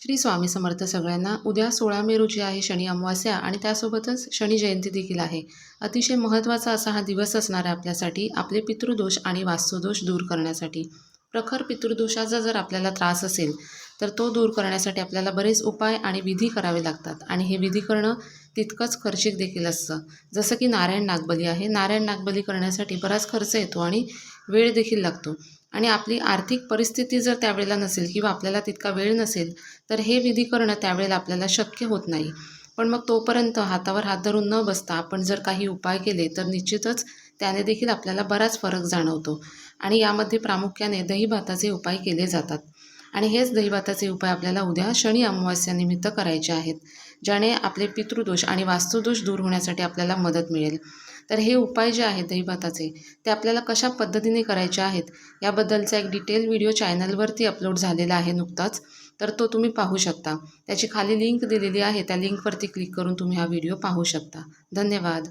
श्री स्वामी समर्थ सगळ्यांना. उद्या 16 मे रोजी आहे शनी अमावास्या आणि त्यासोबतच शनी जयंती देखील आहे. अतिशय महत्त्वाचा असा हा दिवस असणार आहे आपल्यासाठी, आपले पितृदोष आणि वास्तुदोष दूर करण्यासाठी. प्रखर पितृदोषाचा जर आपल्याला त्रास असेल तर तो दूर करण्यासाठी आपल्याला बरेच उपाय आणि विधी करावे लागतात आणि हे विधी करणं तितकंच खर्चिक देखील असतं. जसं की नारायण नागबली आहे. नारायण नागबली करण्यासाठी बराच खर्च येतो आणि वेळ देखील लागतो आणि आपली आर्थिक परिस्थिती जर त्यावेळेला नसेल किंवा आपल्याला तितका वेळ नसेल तर हे विधी करणं त्यावेळेला आपल्याला शक्य होत नाही. पण मग तोपर्यंत हातावर हात धरून न बसता आपण जर काही उपाय केले तर निश्चितच त्याने देखील आपल्याला बराच फरक जाणवतो आणि यामध्ये प्रामुख्याने दहीभाताचे उपाय केले जातात आणि हेच दहीभाताचे उपाय आपल्याला उद्या शनी अमावास्यानिमित्त करायचे आहेत, ज्याने आपले पितृदोष आणि वास्तुदोष दूर होण्यासाठी आपल्याला मदत मिळेल. तर हे उपाय जे आहेत दहीभाताचे ते आपल्याला कशा पद्धतीने करायचे आहेत याबद्दलचा एक डिटेल व्हिडिओ चॅनलवरती अपलोड झालेला आहे नुकताच. तर तो तुम्ही पाहू शकता. त्याची खाली लिंक दिलेली आहे, त्या लिंकवरती क्लिक करून तुम्ही हा व्हिडिओ पाहू शकता. धन्यवाद.